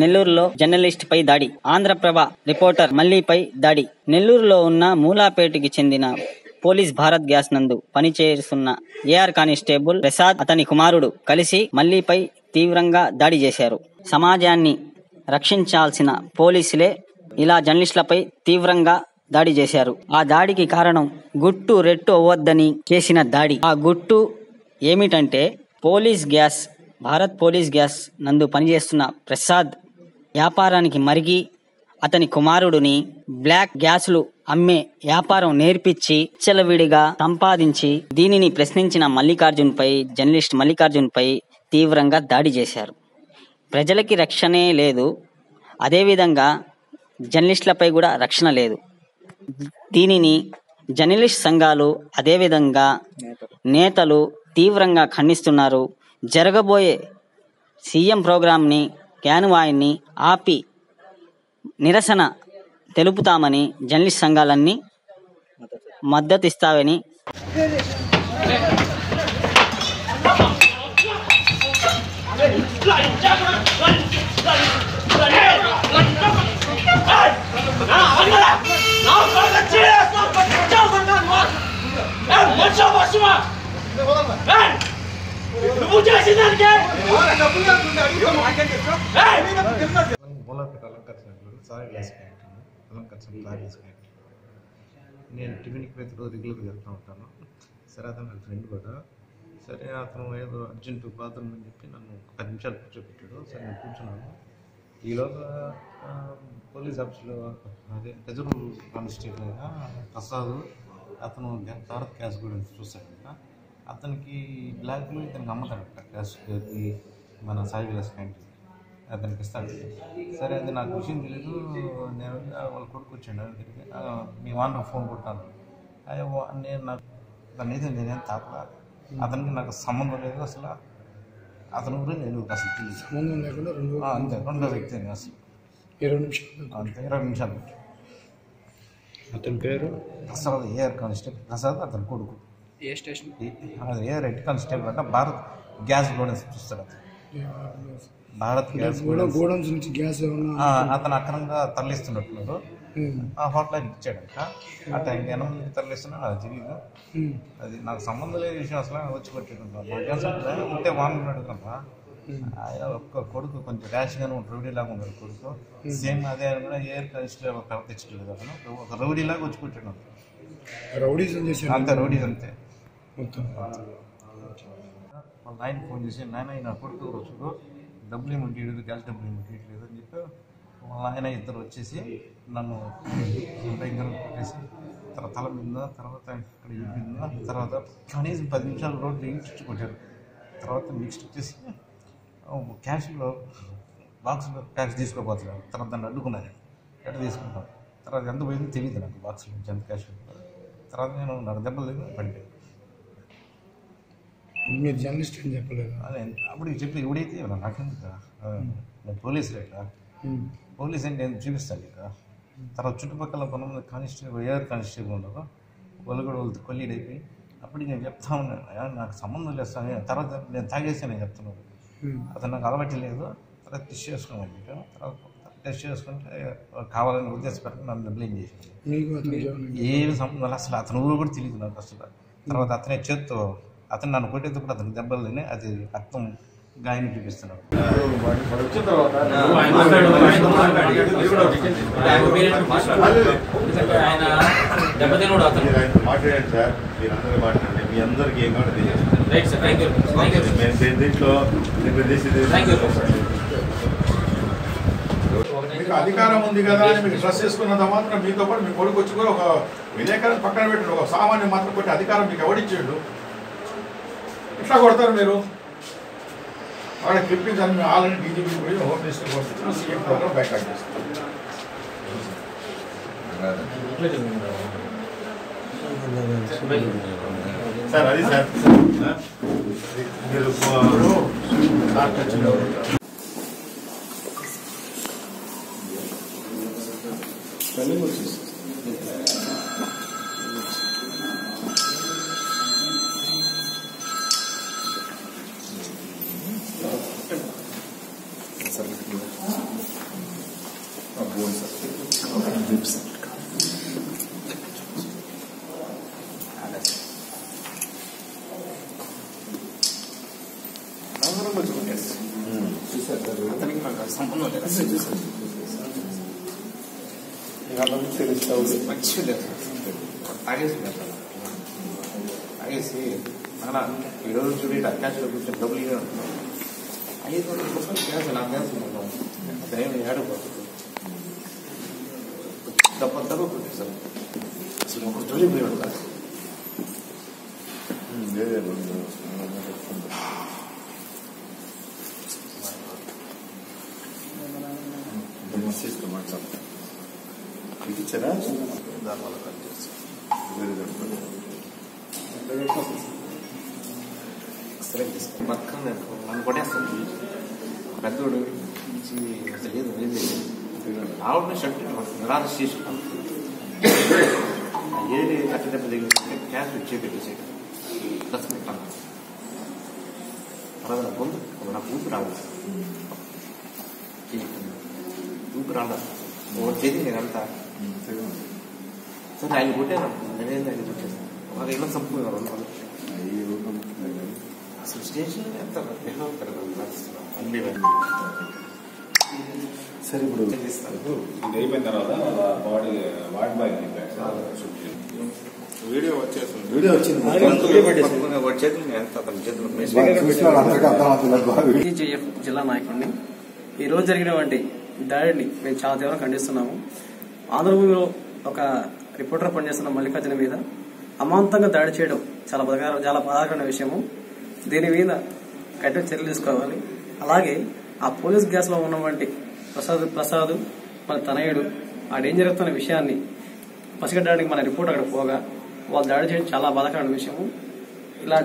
నెల్లూరులో జర్నలిస్ట్ పై దాడి. ఆంధ్రప్రభ రిపోర్టర్ మల్లీపై దాడి. నెల్లూరులో ఉన్న మూలాపేటకి చెందిన పోలీస్ భారత్ గ్యాస్ నందు పనిచేస్తున్న ఏఆర్ కానిస్టేబుల్ ప్రసాద్, అతని కుమారుడు కలిసి మల్లీపై తీవ్రంగా దాడి చేశారు. సమాజాన్ని రక్షించాల్సిన పోలీసులే ఇలా జర్నలిస్టులపై తీవ్రంగా దాడి చేశారు. ఆ దాడికి కారణం గుట్టు రెట్టు అవ్వద్దని చేసిన దాడి. ఆ గుట్టు ఏమిటంటే భారత్ పోలీస్ గ్యాస్ నందు పనిచేస్తున్న ప్రసాద్ వ్యాపారానికి మరిగి అతని కుమారుడిని బ్లాక్ గ్యాసులు అమ్మే వ్యాపారం నేర్పించి విచ్చలవిడిగా సంపాదించి దీనిని ప్రశ్నించిన జర్నలిస్ట్ మల్లికార్జున్ పై తీవ్రంగా దాడి చేశారు. ప్రజలకి రక్షణే లేదు, అదేవిధంగా జర్నలిస్టులపై కూడా రక్షణ లేదు. దీనిని జర్నలిస్ట్ సంఘాలు అదేవిధంగా నేతలు తీవ్రంగా ఖండిస్తున్నారు. జరగబోయే సీఎం ప్రోగ్రాంని క్యాన్వాయ్ని ఆపి నిరసన తెలుపుతామని జర్నలిస్ట్ సంఘాలన్నీ మద్దతిస్తామని నేను టిఫిన్కి రెగ్యులర్గా వెళ్తూ ఉంటాను. సరే అతను నా ఫ్రెండ్ కూడా. సరే అతను ఏదో అర్జెంటు బాత్రూమ్ అని చెప్పి నన్ను 10 నిమిషాలు కూర్చోబెట్టాడు. సరే నేను కూర్చున్నాను. ఈలోగా పోలీస్ ఆఫీస్లో అదే రిజర్వ్ కానిస్టేబుల్ ప్రసాద్, అతను భారత్ గ్యాస్ గురించి చూస్తాడంట. అతనికి బ్లాక్లో ఇతనికి అమ్ముతాడట గ్యాస్, మన సాయి గ్యాస్ క్యాంటీన్ అతనికి ఇస్తాడు. సరే అది నాకు విషయం తెలీదు. నేను వాళ్ళ కొడుకు వచ్చాడు దగ్గరికి, మీ వానర్ ఫోన్ కొట్టాను. నేనేం తాకలా, అతనికి నాకు సంబంధం లేదు అసలు. అతని గురించి నేను అసలు తెలియదు. అంతే, రెండో వ్యక్తి అసలు 20 నిమిషాలు. అతని పేరు ప్రసాద్, ఏఆర్ కానిస్టేబుల్ ప్రసాద్, అతని కొడుకు. ఏ స్టేషన్? ఏఆర్ హెడ్ కానిస్టేబుల్ అంటే భారత్ గ్యాస్ గోడౌన్స్ చూస్తాడు. భారత్ గ్యాస్ గోడౌన్స్ నుంచి గ్యాస్ అతను అక్రమంగా తరలిస్తున్నట్టున్నారు. ఆ హోటల్ ఇచ్చాడంట. అట్లా ఎంతమందికి తరలిస్తున్నా నాకు తెలియదు. అది నాకు సంబంధం లేని విషయం అసలు. వచ్చి కొట్టాడు ఉంటే వాడుకున్నాడు కదా. ఆయన ఒక్క కొడుకు కొంచెం ర్యాష్గానే ఉంటాడు, రౌడీలాగా ఉన్నాడు కొడుకు. సేమ్ అదే ఆయన కూడా ఏఆర్ కానిస్టేబుల్ ప్రవర్తించలేదు. అతను ఒక రౌడీలాగా వచ్చి కొట్టాడు. అంతే రౌడీస్ అంతే. వాళ్ళ ఆయన ఫోన్ చేసి, నాయన నా కొడుకు రోజు డబ్బులు ఏమిటి, గ్యాస్ డబ్బులు ఏమిటి అని చెప్పి వాళ్ళ ఆయన ఇద్దరు వచ్చేసి నన్ను భయంకరంగా కొట్టేసి తల మీద, తర్వాత ఇక్కడ మీద, తర్వాత కనీసం 10 నిమిషాలు రోడ్డు ఇంటి కొట్టారు. తర్వాత నెక్స్ట్ వచ్చేసి క్యాష్లో బాక్స్లో క్యాష్ తీసుకోపోతున్నాను. తర్వాత దాన్ని అడ్డుకున్నాను, ఎట్లా తీసుకుంటాను. తర్వాత ఎంత పోయిందో తెలియదు నాకు, బాక్స్లో నుంచి ఎంత క్యాష్. తర్వాత నేను నాకు దెబ్బలు లేదు పడిపోయాను. మీరు జర్నలిస్ట్ అని చెప్పలేదు అదే అప్పుడు చెప్పి ఎవడైతే నాకెందుకు, నేను పోలీసు లేక పోలీస్ అంటే నేను చూపిస్తాను ఇక. తర్వాత చుట్టుపక్కల కొంతమంది కానిస్టేబుల్, ఏఆర్ కానిస్టేబుల్ ఉన్నారు, వాళ్ళు కూడా వాళ్ళతో కొల్లీడ్ అయిపోయి అప్పటికి నేను చెప్తా ఉన్నాను, నాకు సంబంధం లేదు. తర్వాత నేను తాగేసి నేను చెప్తున్నాను, అతను నాకు అలవాటు లేదు. తర్వాత టెస్ట్ చేసుకోమని చెప్పాను. తర్వాత టెస్ట్ చేసుకుంటే కావాలని ఉద్దేశపడి నన్ను బ్లేమ్ చేశాను. ఏమి సంబంధం అసలు, అతను ఊరు కూడా తెలియదు నాకు అసలు. తర్వాత అతనే చేత్తో అతను నన్ను కొట్టేది కూడా అతనికి దెబ్బలు తిని అది రక్తం గాయం చూపిస్తున్నాడు. మాట్లాడండి సార్, మీరందరూ మాట్లాడండి. మీ అందరికీ ఏం కావాలి దీంట్లో మీకు అధికారం ఉంది కదా అని మీకు డ్రెస్ చేసుకున్నంత మాత్రం మీతో పాటు మీ కొడుకు వచ్చి కూడా ఒక విలేకరుని పక్కన పెట్టండి, ఒక సామాన్యం మాత్రం కొట్టి అధికారం మీకు ఎవడిచ్చాడు? ఇట్లా కొడతారు మీరు. అక్కడ క్లిప్పింగ్స్ అని మేము ఆల్రెడీ డీజీపీ పోయి హోమ్ మినిస్టర్ కోసం సీఎం ప్రోగ్రామ్ బైకాట్ చేస్తాం. సార్ అది సార్ మీరు అతనికి నాకు సంబంధం లేదు. మంచిగా లేదు తాగేసి తాగేసి అలా ఈరోజు చూడు ఇట్లా క్యాష్లో కూర్చొని డబ్బులు ఇవ్వడం 500 రూపాయలు క్యాష్ నా క్యాష్ ఉన్నాం అతనేమి ఏడపోతుంది తప్ప సార్ అసలు ఒక జోలి పోయాడు కాదు. ఇచ్చారా దానివల్ల కట్ చేస్తాం పక్కన నన్ను కొట్టేస్తాను పెద్దోడు అసలు లేదు ఆవిడ షర్ట్ నిరాశ చేసుకున్నాను. ఏది కట్ట దెబ్బ తగిలిందంటే క్యాష్ వచ్చే పెట్టేసాడు ప్లస్ పెట్టాను. తర్వాత నా గొంతు నాకు ఊపి రాలేదు ఊపి రాలేదు ఒకటి చేతి నేనంతా సరే ఆయన కొట్టాను నేనేంది ఆయన కొట్టేసాను వాళ్ళు ఇలా చంపుకున్నారు అసలు స్టేషన్ ఎంత అన్ని సరే ఇప్పుడు ఇది అయిపోయిన తర్వాత వార్డ్ బాయ్ వీడియో వచ్చేస్తుంది. వీడియో వచ్చింది టీజేఎఫ్ జిల్లా నాయకుడిని ఈ రోజు జరిగినటువంటి దాడిని మేము చాలా తీవ్రంగా ఖండిస్తున్నాము. ఆంధ్రభూమిలో ఒక రిపోర్టర్ పనిచేస్తున్న మల్లికార్జున మీద అమాంతంగా దాడి చేయడం చాలా బాధాకరమైన విషయము. దీని మీద కఠిన చర్యలు తీసుకోవాలి. అలాగే ఆ పోలీస్ గ్యాస్ లో ఉన్నటువంటి ప్రసాద్ మన తనయుడు ఆ డేంజర్ అవుతున్న విషయాన్ని పసిగట్టడానికి మన రిపోర్ట్ అక్కడ పోగా వాళ్ళు దాడి చేయడం చాలా బాధాకరమైన విషయము. ఇలా